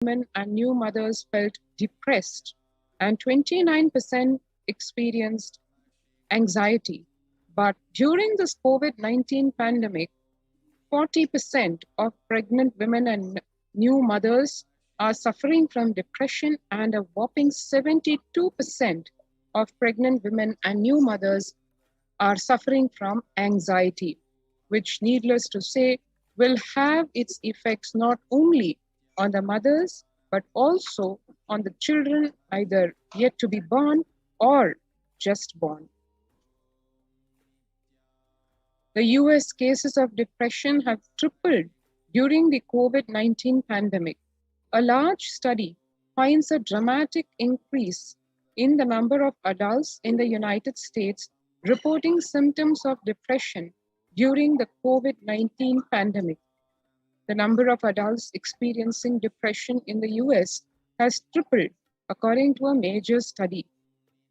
women and new mothers felt depressed, and 29% experienced anxiety. But during this COVID-19 pandemic, 40% of pregnant women and new mothers are suffering from depression, and a whopping 72% of pregnant women and new mothers are suffering from anxiety, which, needless to say, will have its effects not only on the mothers, but also on the children either yet to be born or just born. The US cases of depression have tripled during the COVID-19 pandemic. A large study finds a dramatic increase in the number of adults in the United States reporting symptoms of depression during the COVID-19 pandemic. The number of adults experiencing depression in the US has tripled, according to a major study.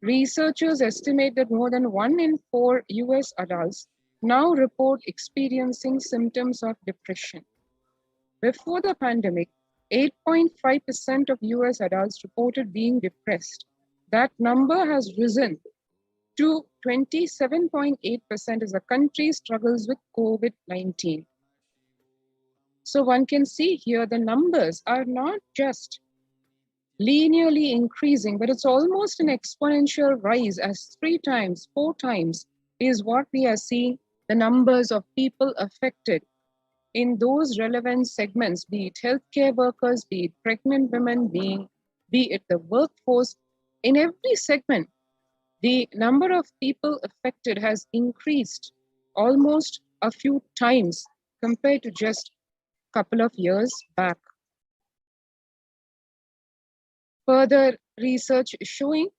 Researchers estimate that more than 1 in 4 US adults now report experiencing symptoms of depression. Before the pandemic, 8.5% of US adults reported being depressed. That number has risen to 27.8% as the country struggles with COVID-19. So one can see here the numbers are not just linearly increasing, but it's almost an exponential rise, as 3 times, 4 times is what we are seeing the numbers of people affected in those relevant segments, be it healthcare workers, be it pregnant women, be it the workforce. In every segment, the number of people affected has increased almost a few times compared to just a couple of years back. Further research is showing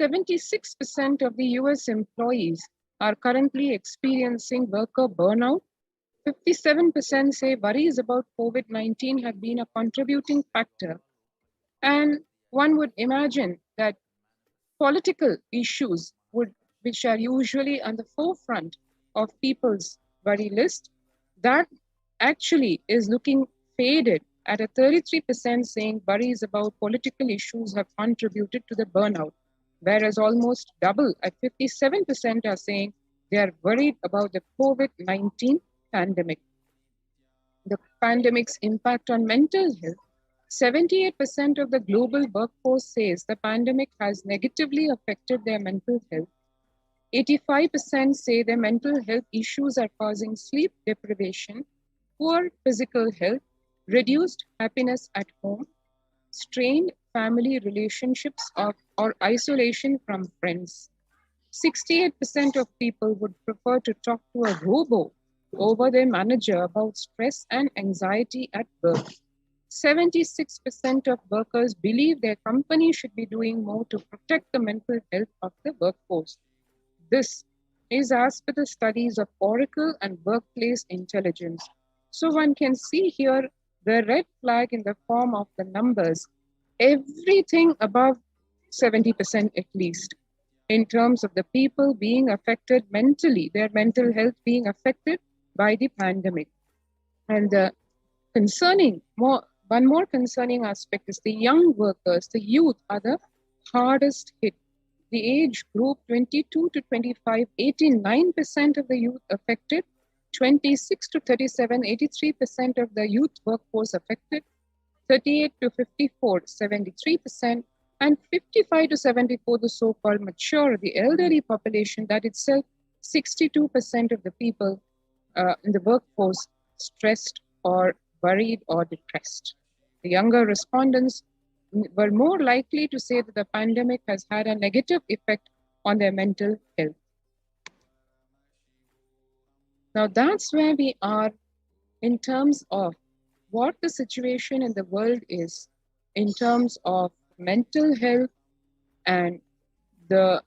76% of the US employees are currently experiencing worker burnout. 57% say worries about COVID-19 have been a contributing factor. And one would imagine that political issues, which are usually on the forefront of people's worry list, that actually is looking faded at a 33% saying worries about political issues have contributed to the burnout, whereas almost double at 57% are saying they are worried about the COVID-19 pandemic. The pandemic's impact on mental health. 78% of the global workforce says the pandemic has negatively affected their mental health. 85% say their mental health issues are causing sleep deprivation, poor physical health, reduced happiness at home, strained family relationships, or isolation from friends. 68% of people would prefer to talk to a robo over their manager about stress and anxiety at work. 76% of workers believe their company should be doing more to protect the mental health of the workforce. This is as per the studies of Oracle and Workplace Intelligence. So one can see here the red flag in the form of the numbers, everything above 70% at least, in terms of the people being affected mentally, their mental health being affected by the pandemic. And one more concerning aspect is the young workers, the youth are the hardest hit. The age group 22 to 25, 89% of the youth affected, 26 to 37, 83% of the youth workforce affected, 38 to 54, 73%, and 55 to 74, the so-called mature, the elderly population, that itself 62% of the people in the workforce stressed or worried or depressed. The younger respondents were more likely to say that the pandemic has had a negative effect on their mental health. Now that's where we are in terms of what the situation in the world is in terms of mental health and the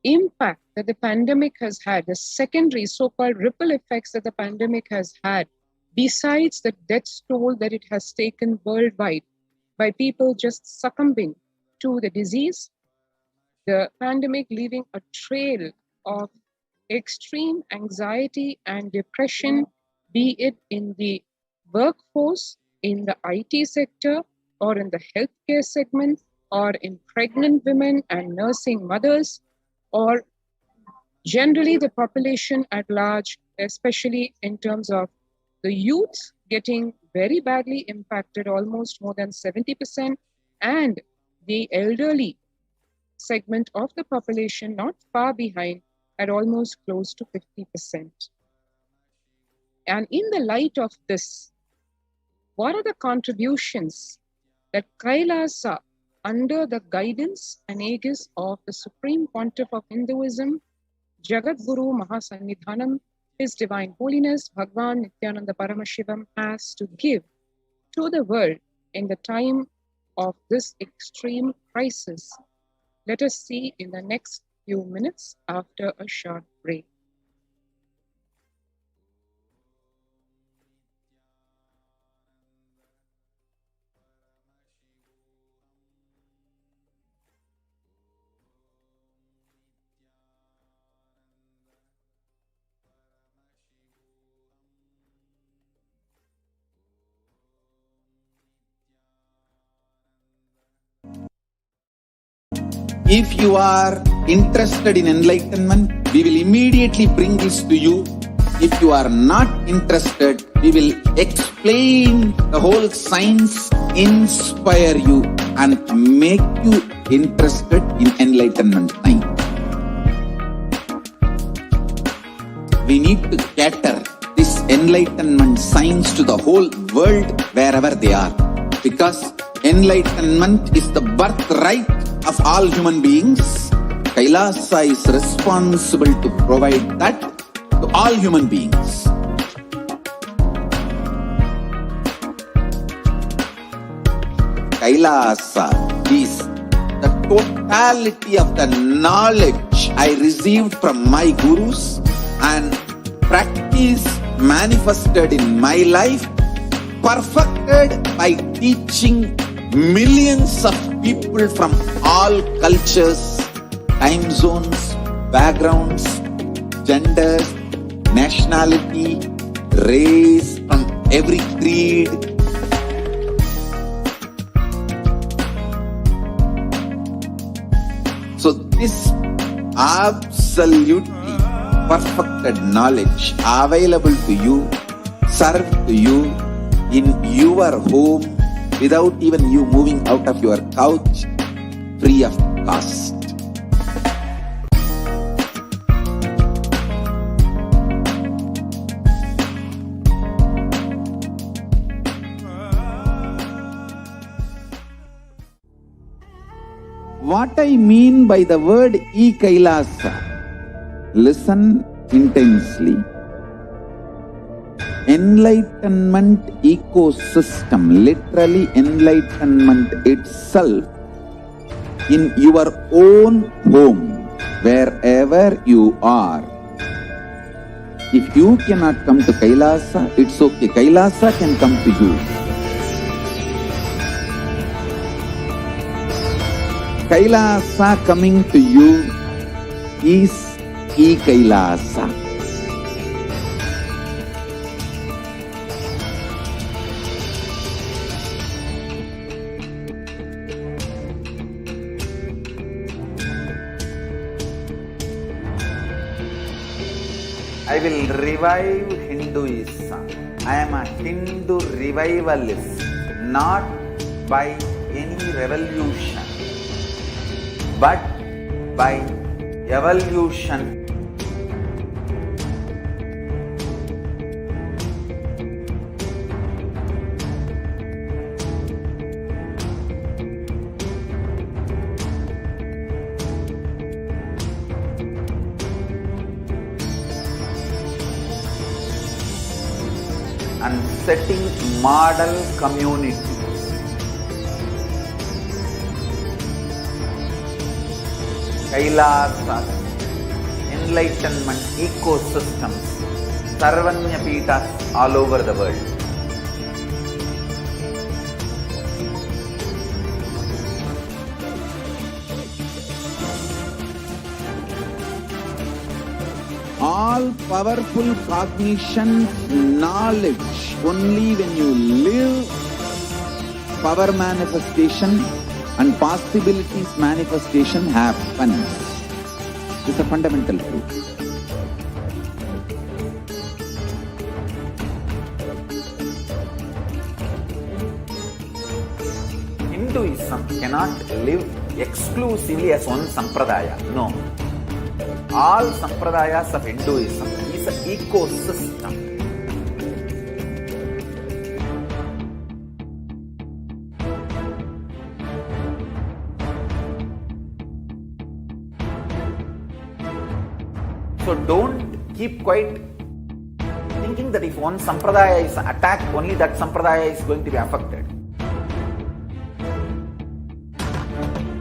impact that the pandemic has had, the secondary so-called ripple effects that the pandemic has had, besides the death toll that it has taken worldwide by people just succumbing to the disease, the pandemic leaving a trail of extreme anxiety and depression, be it in the workforce in the IT sector or in the healthcare segment or in pregnant women and nursing mothers or generally the population at large, especially in terms of the youth getting very badly impacted, almost more than 70%, and the elderly segment of the population not far behind at almost close to 50%. And in the light of this, what are the contributions that Kailasa, under the guidance and aegis of the Supreme Pontiff of Hinduism, Jagat Guru Mahasannidhanam, His Divine Holiness Bhagwan Nithyananda Paramashivam, has to give to the world in the time of this extreme crisis? Let us see in the next few minutes after a short break. If you are interested in enlightenment, we will immediately bring this to you. If you are not interested, we will explain the whole science, inspire you and make you interested in enlightenment time. We need to cater this enlightenment science to the whole world wherever they are, because enlightenment is the birthright of all human beings. Kailasa is responsible to provide that to all human beings. Kailasa is the totality of the knowledge I received from my gurus and practice manifested in my life, perfected by teaching millions of people from all cultures, time zones, backgrounds, genders, nationality, race, from every creed. So this absolutely perfected knowledge available to you, served to you in your home, without even you moving out of your couch, free of cost. What I mean by the word Kailasa, listen intensely. Enlightenment ecosystem, literally enlightenment itself, in your own home, wherever you are. If you cannot come to Kailasa, it's okay. Kailasa can come to you. Kailasa coming to you is Kailasa. I will revive Hinduism. I am a Hindu revivalist, not by any revolution, but by evolution. And setting model community. Kailasa, enlightenment ecosystems, Sarvanya Pitas all over the world. All powerful cognition, knowledge, only when you live power manifestation and possibilities manifestation happens. It's a fundamental truth. Hinduism cannot live exclusively as one sampradaya. No. All sampradayas of Hinduism is an ecosystem. So don't keep quiet thinking that if one sampradaya is attacked, only that sampradaya is going to be affected.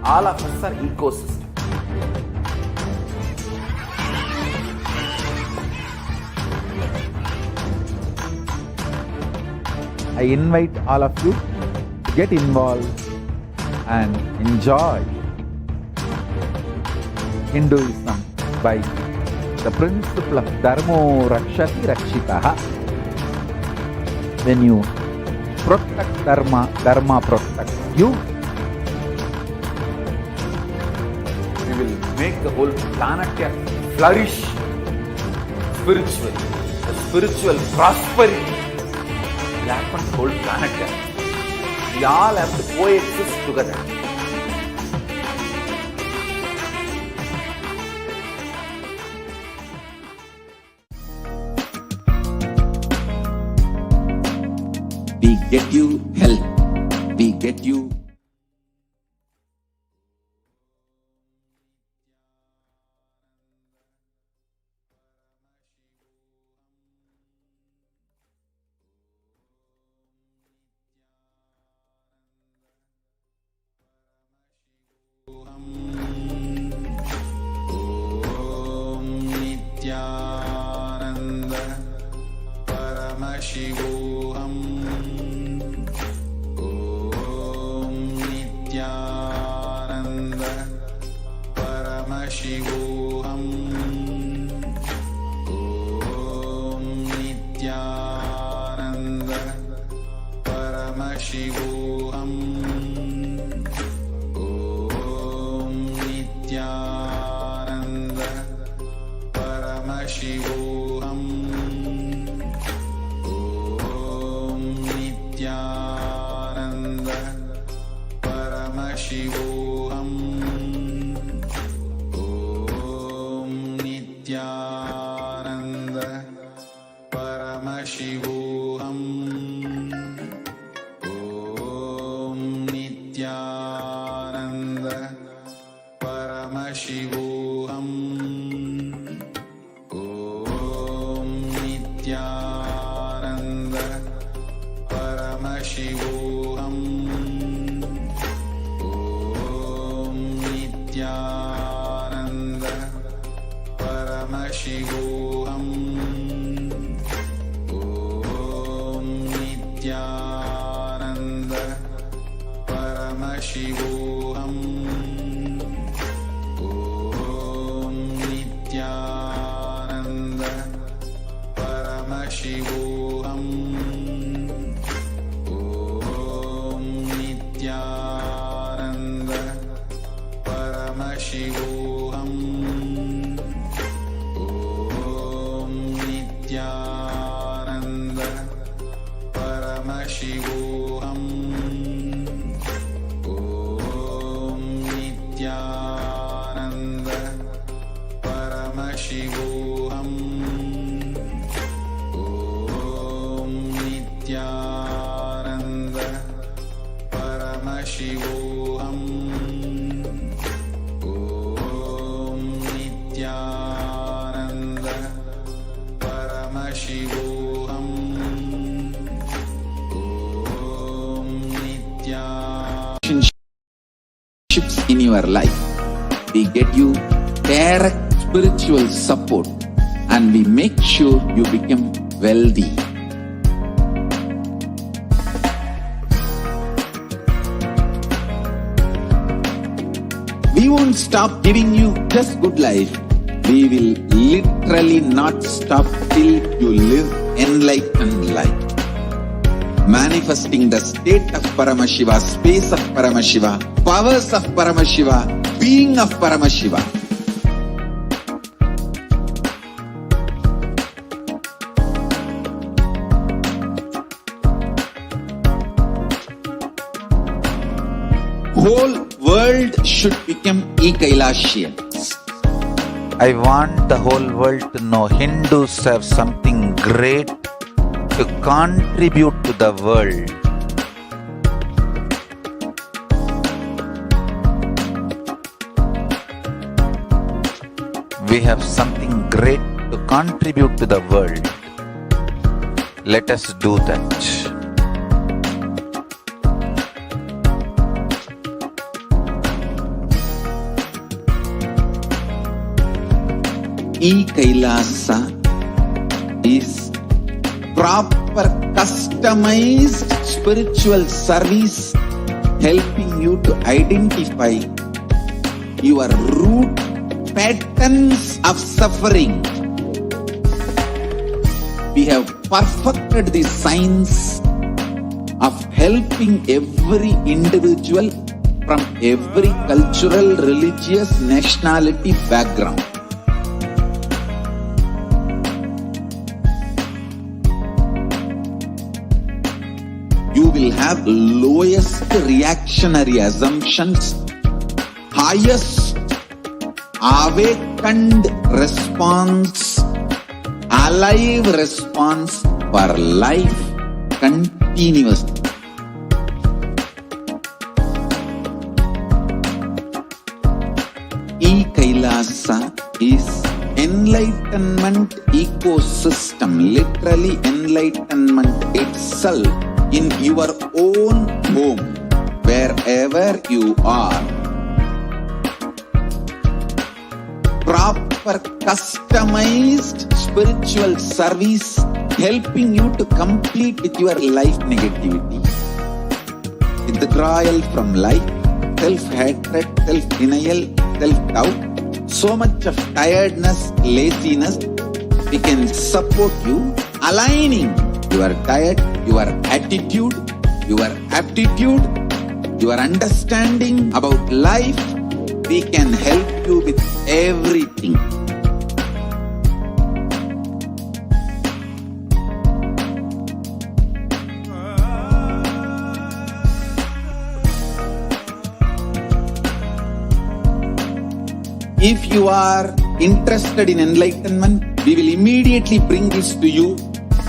All of us are ecosystem. I invite all of you to get involved and enjoy Hinduism by the principle of Dharmo Rakshati Rakshitaha. When you protect Dharma, Dharma protects you. We will make the whole planet flourish spiritually. The spiritual prosperity will happen to the whole planet. We all have to coexist together. We get you help. We get you. Nithyananda Paramashivoham. Nithyananda Paramashivoham. Nithyananda Paramashivoham. Nithyananda Paramashivoham. Nithyananda Paramashivoham. Nithyananda Paramashivoham. Nithyananda Paramashivoham. Nithyananda Paramashivoham. Nithyananda Paramashivoham. Nithyananda Paramashivoham. Nithyananda Paramashivoham. Nithyananda Paramashivoham. Nithyananda Paramashivoham. Nithyananda Paramashivoham. Nithyananda Paramashivoham. Nithyananda Paramashivoham. Relationships in your life. We get you direct spiritual support and we make sure you become wealthy. We won't stop giving you just good life. We will literally not stop till you live enlightened life. manifesting the state of Paramashiva, space of Paramashiva, powers of Paramashiva, being of Paramashiva. Whole world should become Kailasians. I want the whole world to know Hindus have something great to contribute to the world. We have something great to contribute to the world. Let us do that. Kailasa is proper customized spiritual service helping you to identify your root patterns of suffering. We have perfected the science of helping every individual from every cultural, religious, nationality background. You will have lowest reactionary assumptions, highest awakened response, alive response for life continuously. Kailasa is enlightenment ecosystem, literally enlightenment itself in your own home, wherever you are. Proper customized spiritual service helping you to complete with your life negativity, withdrawal from life, self-hatred, self-denial, self-doubt, so much of tiredness, laziness. We can support you aligning your diet, your attitude, your aptitude, your understanding about life. We can help you with everything. If you are interested in enlightenment, we will immediately bring this to you.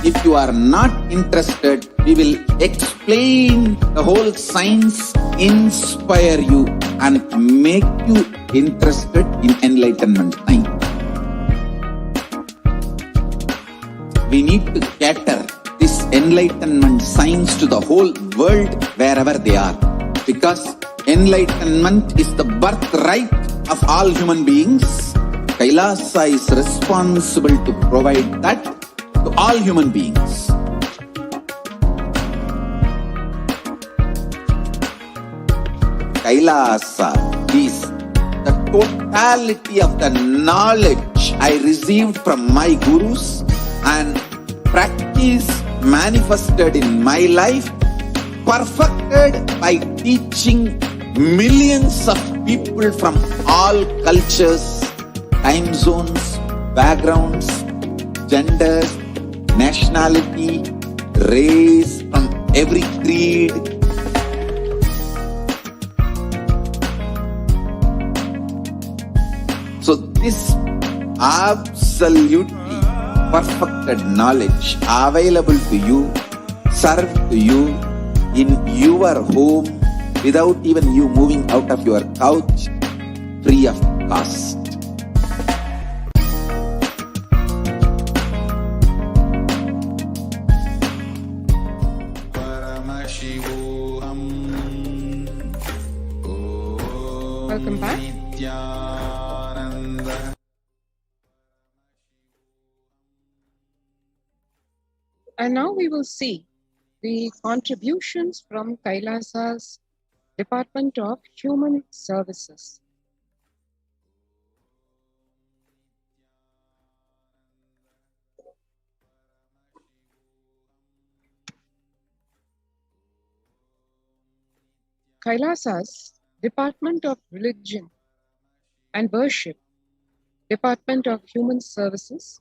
If you are not interested, we will explain the whole science, inspire you and make you interested in enlightenment time. We need to cater this enlightenment science to the whole world wherever they are, because enlightenment is the birthright of all human beings. Kailasa is responsible to provide that to all human beings. Kailasa is the totality of the knowledge I received from my gurus and practice manifested in my life, perfected by teaching millions of people from all cultures, time zones, backgrounds, genders, nationality, race, from every creed. So this absolutely perfected knowledge available to you, served to you in your home without even you moving out of your couch, free of cost. Paramashivoham. Welcome back. Nithyananda. And now we will see the contributions from Kailasa's Department of Human Services. Kailasa's Department of Religion and Worship, Department of Human Services,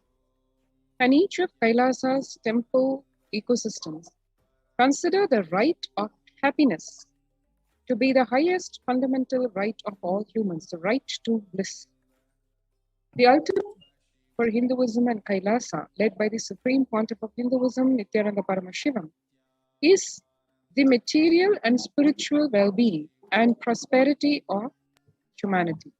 and each of Kailasa's temple ecosystems consider the right of happiness to be the highest fundamental right of all humans, the right to bliss. The ultimate for Hinduism and Kailasa, led by the Supreme Pontiff of Hinduism, Nithyananda Paramashivam, is the material and spiritual well-being and prosperity of humanity.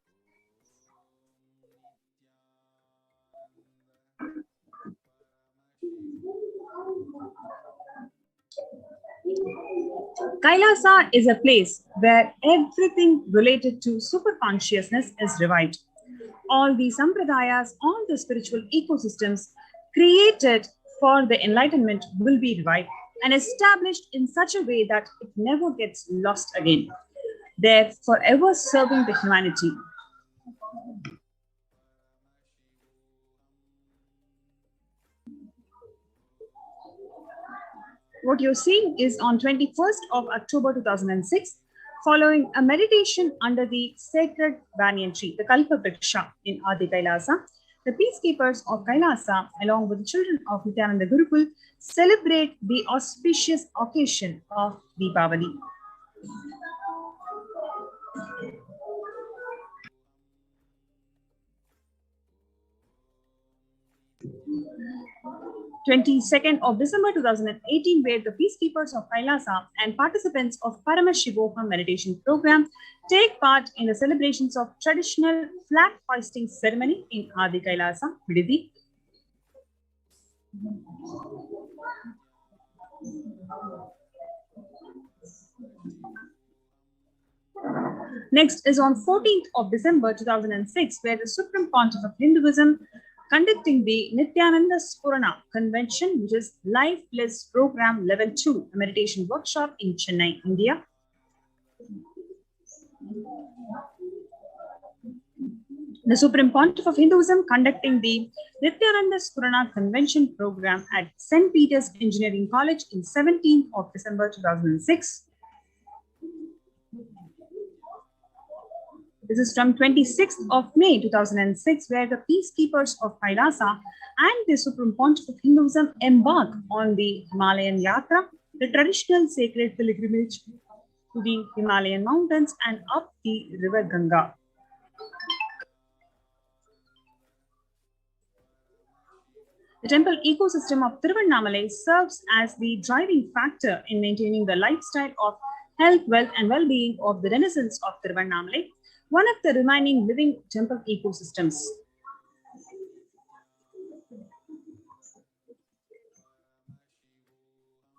Kailasa is a place where everything related to superconsciousness is revived. All the sampradayas, all the spiritual ecosystems created for the enlightenment will be revived and established in such a way that it never gets lost again. They're forever serving the humanity. What you're seeing is on 21st of October 2006, following a meditation under the sacred banyan tree, the Kalpa Vriksha in Adi Kailasa, the peacekeepers of Kailasa, along with the children of Nithyananda Gurukul, celebrate the auspicious occasion of Deepavali. (22nd of December 2018), where the peacekeepers of Kailasa and participants of Paramashivoham meditation program take part in the celebrations of traditional flag hoisting ceremony in Adi Kailasa, Vididi. Next is on 14th of December 2006, where the Supreme Pontiff of Hinduism conducting the Nithyananda Spurana Convention, which is Life Bliss Program Level 2, a meditation workshop in Chennai, India. The Supreme Pontiff of Hinduism conducting the Nithyananda Spurana Convention program at St. Peter's Engineering College in 17th of December 2006. This is from 26th of May 2006, where the peacekeepers of Kailasa and the Supreme Pontiff of Hinduism embark on the Himalayan Yatra, the traditional sacred pilgrimage to the Himalayan mountains and up the river Ganga. The temple ecosystem of Tiruvannamalai serves as the driving factor in maintaining the lifestyle of health, wealth, and well-being of the denizens of Tiruvannamalai, one of the remaining living temple ecosystems.